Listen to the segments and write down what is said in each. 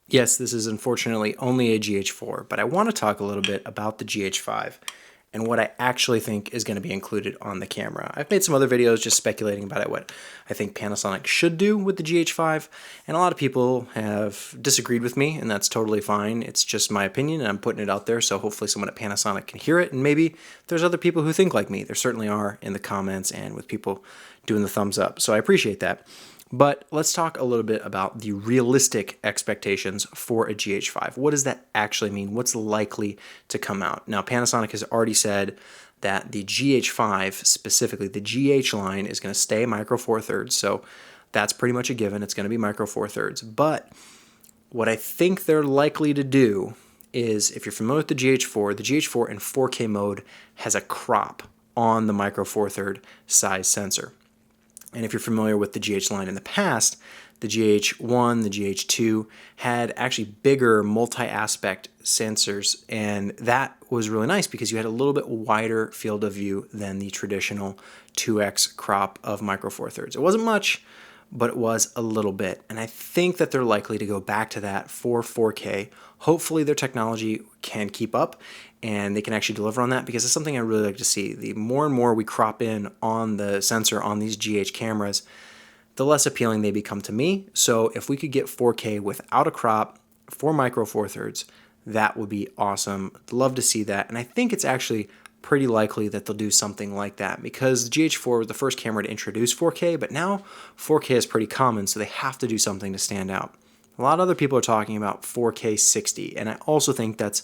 Yes, this is unfortunately only a GH4, but I want to talk a little bit about the GH5 and what I actually think is going to be included on the camera. I've made some other videos just speculating about it, what I think Panasonic should do with the GH5, and a lot of people have disagreed with me, and that's totally fine. It's just my opinion, and I'm putting it out there, so hopefully someone at Panasonic can hear it, and maybe there's other people who think like me. There certainly are in the comments and with people doing the thumbs up, so I appreciate that. But let's talk a little bit about the realistic expectations for a GH5. What does that actually mean? What's likely to come out? Now, Panasonic has already said that the GH5, specifically the GH line, is going to stay micro four thirds. So that's pretty much a given. It's going to be micro four thirds. But what I think they're likely to do is, if you're familiar with the GH4 in 4K mode has a crop on the micro four third size sensor. And if you're familiar with the GH line in the past, the GH1, the GH2 had actually bigger multi-aspect sensors, and that was really nice because you had a little bit wider field of view than the traditional 2x crop of micro four thirds. It wasn't much, but it was a little bit. And I think that they're likely to go back to that for 4K. Hopefully their technology can keep up and they can actually deliver on that, because it's something I really like to see. The more and more we crop in on the sensor on these GH cameras, the less appealing they become to me. So if we could get 4K without a crop for micro four thirds, that would be awesome. Love to see that. And I think it's actually pretty likely that they'll do something like that, because the GH4 was the first camera to introduce 4K, but now 4K is pretty common, so they have to do something to stand out. A lot of other people are talking about 4K 60, and I also think that's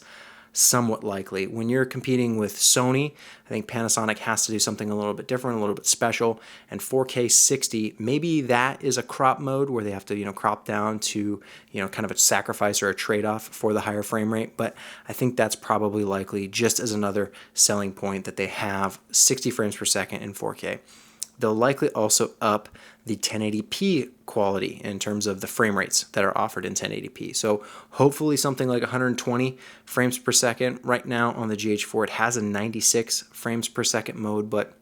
somewhat likely. When you're competing with Sony, I think Panasonic has to do something a little bit different, a little bit special, and 4K 60, maybe that is a crop mode where they have to, crop down to, kind of a sacrifice or a trade-off for the higher frame rate, but I think that's probably likely, just as another selling point that they have 60 frames per second in 4K. They'll likely also up the 1080p quality in terms of the frame rates that are offered in 1080p. So hopefully something like 120 frames per second. Right now on the GH4, it has a 96 frames per second mode, but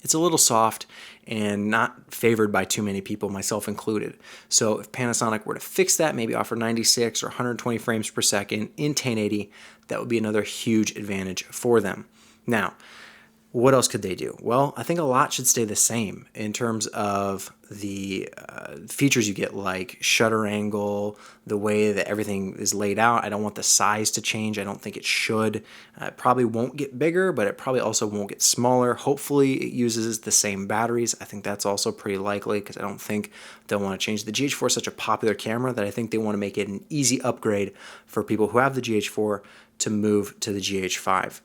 it's a little soft and not favored by too many people, myself included. So if Panasonic were to fix that, maybe offer 96 or 120 frames per second in 1080, that would be another huge advantage for them. Now, what else could they do? Well, I think a lot should stay the same in terms of the features you get, like shutter angle, the way that everything is laid out. I don't want the size to change. I don't think it should. It probably won't get bigger, but it probably also won't get smaller. Hopefully it uses the same batteries. I think that's also pretty likely, because I don't think they'll want to change. The GH4 is such a popular camera that I think they want to make it an easy upgrade for people who have the GH4 to move to the GH5.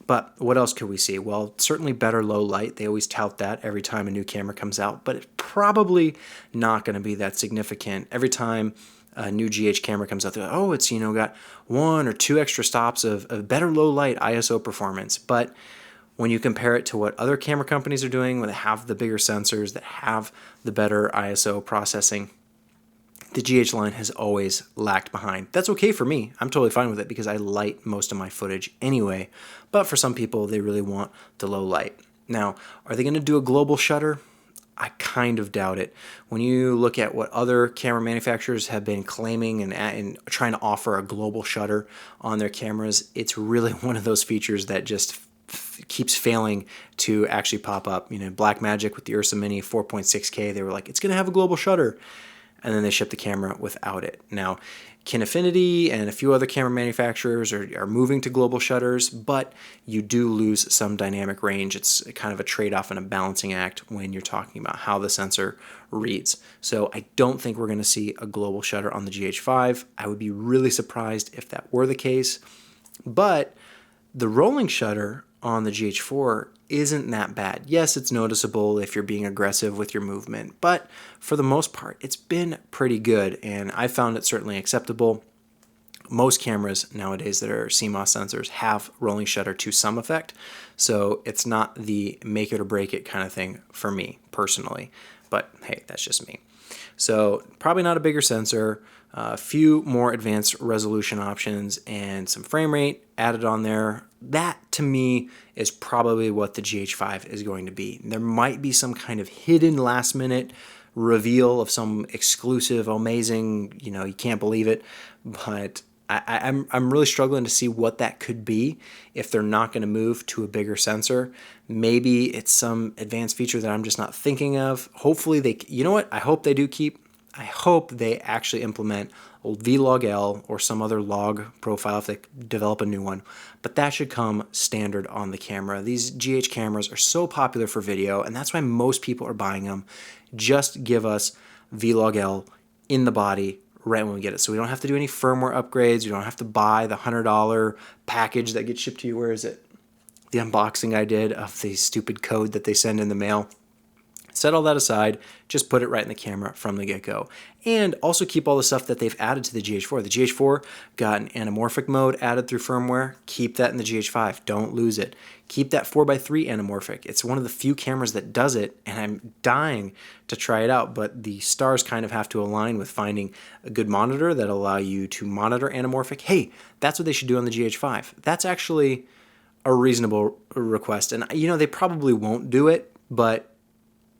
But what else could we see? Well, certainly better low light. They always tout that every time a new camera comes out, but it's probably not going to be that significant. Every time a new GH camera comes out, they're like, oh, it's got 1 or 2 extra stops of better low light ISO performance. But when you compare it to what other camera companies are doing, where they have the bigger sensors, that have the better ISO processing, the GH line has always lagged behind. That's okay for me. I'm totally fine with it because I light most of my footage anyway. But for some people, they really want the low light. Now, are they going to do a global shutter? I kind of doubt it. When you look at what other camera manufacturers have been claiming and trying to offer a global shutter on their cameras, it's really one of those features that just keeps failing to actually pop up. Blackmagic with the Ursa Mini 4.6K, they were like, it's going to have a global shutter, and then they ship the camera without it. Now, Kinefinity and a few other camera manufacturers are moving to global shutters, but you do lose some dynamic range. It's kind of a trade-off and a balancing act when you're talking about how the sensor reads. So I don't think we're going to see a global shutter on the GH5. I would be really surprised if that were the case. But the rolling shutter on the GH4 isn't that bad. Yes, it's noticeable if you're being aggressive with your movement, but for the most part, it's been pretty good, and I found it certainly acceptable. Most cameras nowadays that are CMOS sensors have rolling shutter to some effect, so it's not the make it or break it kind of thing for me personally, but hey, that's just me. So probably not a bigger sensor, a few more advanced resolution options, and some frame rate added on there. That, to me, is probably what the GH5 is going to be. There might be some kind of hidden last-minute reveal of some exclusive, amazing, you can't believe it, but I'm really struggling to see what that could be if they're not going to move to a bigger sensor. Maybe it's some advanced feature that I'm just not thinking of. Hopefully you know what? I hope they do I hope they actually implement V-Log-L or some other log profile if they develop a new one. But that should come standard on the camera. These GH cameras are so popular for video, and that's why most people are buying them. Just give us V-Log-L in the body right when we get it. So we don't have to do any firmware upgrades. You don't have to buy the $100 package that gets shipped to you. Where is it? The unboxing I did of the stupid code that they send in the mail. Set all that aside, just put it right in the camera from the get-go. And also keep all the stuff that they've added to the GH4. The GH4 got an anamorphic mode added through firmware. Keep that in the GH5. Don't lose it. Keep that 4x3 anamorphic. It's one of the few cameras that does it, and I'm dying to try it out, but the stars kind of have to align with finding a good monitor that'll allow you to monitor anamorphic. Hey, that's what they should do on the GH5. That's actually a reasonable request. And, they probably won't do it, but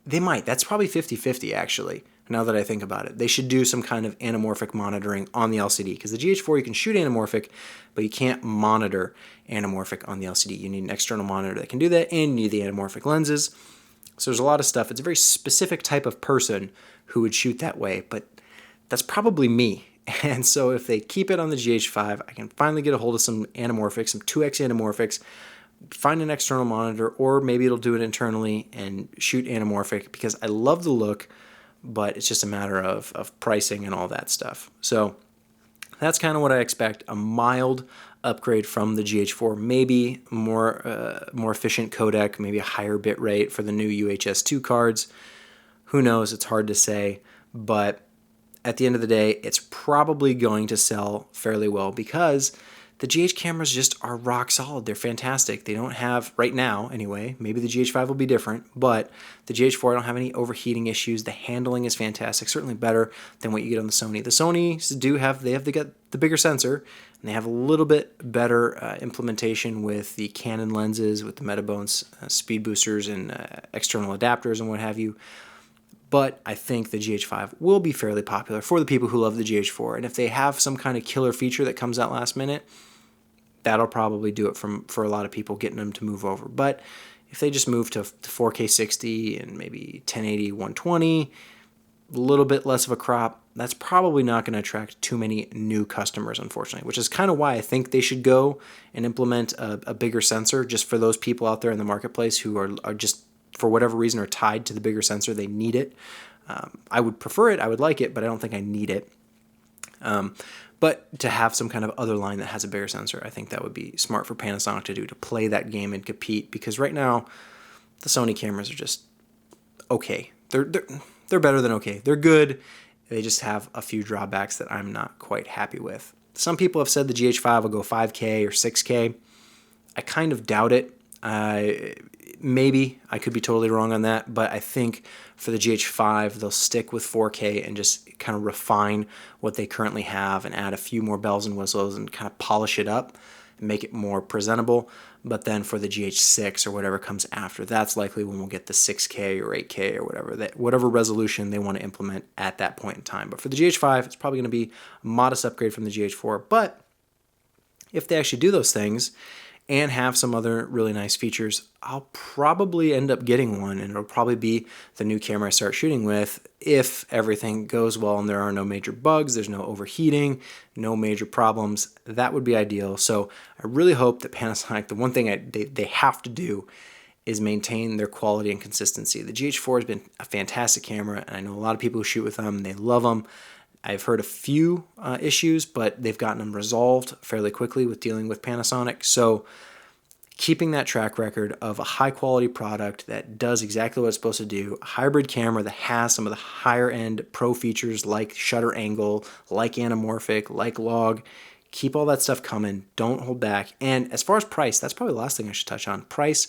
they might. That's probably 50-50 actually, now that I think about it. They should do some kind of anamorphic monitoring on the LCD, because the GH4 you can shoot anamorphic, but you can't monitor anamorphic on the LCD. You need an external monitor that can do that, and you need the anamorphic lenses. So there's a lot of stuff. It's a very specific type of person who would shoot that way, but that's probably me. And so if they keep it on the GH5, I can finally get a hold of some anamorphics, some 2x anamorphics, find an external monitor, or maybe it'll do it internally and shoot anamorphic, because I love the look, but it's just a matter of pricing and all that stuff. So that's kind of what I expect, a mild upgrade from the GH4, maybe more efficient codec, maybe a higher bit rate for the new UHS-2 cards. Who knows? It's hard to say, but at the end of the day, it's probably going to sell fairly well, because the GH cameras just are rock solid. They're fantastic. They don't have, right now anyway, maybe the GH5 will be different, but the GH4 don't have any overheating issues. The handling is fantastic, certainly better than what you get on the Sony. The Sonys they got the bigger sensor, and they have a little bit better implementation with the Canon lenses, with the Metabones speed boosters and external adapters and what have you. But I think the GH5 will be fairly popular for the people who love the GH4. And if they have some kind of killer feature that comes out last minute, that'll probably do it for a lot of people, getting them to move over. But if they just move to 4K 60 and maybe 1080 120, a little bit less of a crop, that's probably not going to attract too many new customers, unfortunately, which is kind of why I think they should go and implement a bigger sensor, just for those people out there in the marketplace who are just, for whatever reason, are tied to the bigger sensor. They need it. I would prefer it. I would like it, but I don't think I need it. But to have some kind of other line that has a bigger sensor, I think that would be smart for Panasonic to do, to play that game and compete, because right now the Sony cameras are just okay. They're better than okay. They're good. They just have a few drawbacks that I'm not quite happy with. Some people have said the GH5 will go 5K or 6K. I kind of doubt it. Maybe I could be totally wrong on that, but I think for the GH5 they'll stick with 4K and just kind of refine what they currently have and add a few more bells and whistles and kind of polish it up and make it more presentable. But then for the GH6 or whatever comes after, that's likely when we'll get the 6K or 8K or whatever resolution they want to implement at that point in time. But for the GH5, it's probably going to be a modest upgrade from the GH4. But if they actually do those things and have some other really nice features, I'll probably end up getting one, and it'll probably be the new camera I start shooting with if everything goes well and there are no major bugs, there's no overheating, no major problems. That would be ideal. So I really hope that Panasonic, the one thing they have to do is maintain their quality and consistency. The GH4 has been a fantastic camera, and I know a lot of people who shoot with them, they love them. I've heard a few issues, but they've gotten them resolved fairly quickly with dealing with Panasonic. So keeping that track record of a high quality product that does exactly what it's supposed to do, a hybrid camera that has some of the higher end pro features like shutter angle, like anamorphic, like log, keep all that stuff coming. Don't hold back. And as far as price, that's probably the last thing I should touch on. Price,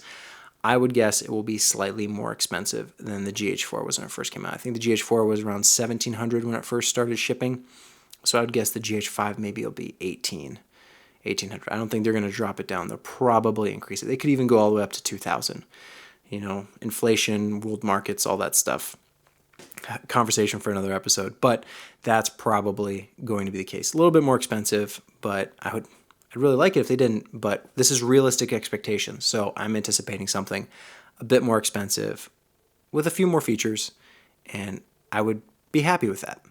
I would guess it will be slightly more expensive than the GH4 was when it first came out. I think the GH4 was around $1,700 when it first started shipping. So I would guess the GH5 maybe it'll be $1,800. I don't think they're going to drop it down. They'll probably increase it. They could even go all the way up to $2,000. You know, inflation, world markets, all that stuff. conversation for another episode, but that's probably going to be the case. A little bit more expensive, but I'd really like it if they didn't, but this is realistic expectations. So I'm anticipating something a bit more expensive with a few more features, and I would be happy with that.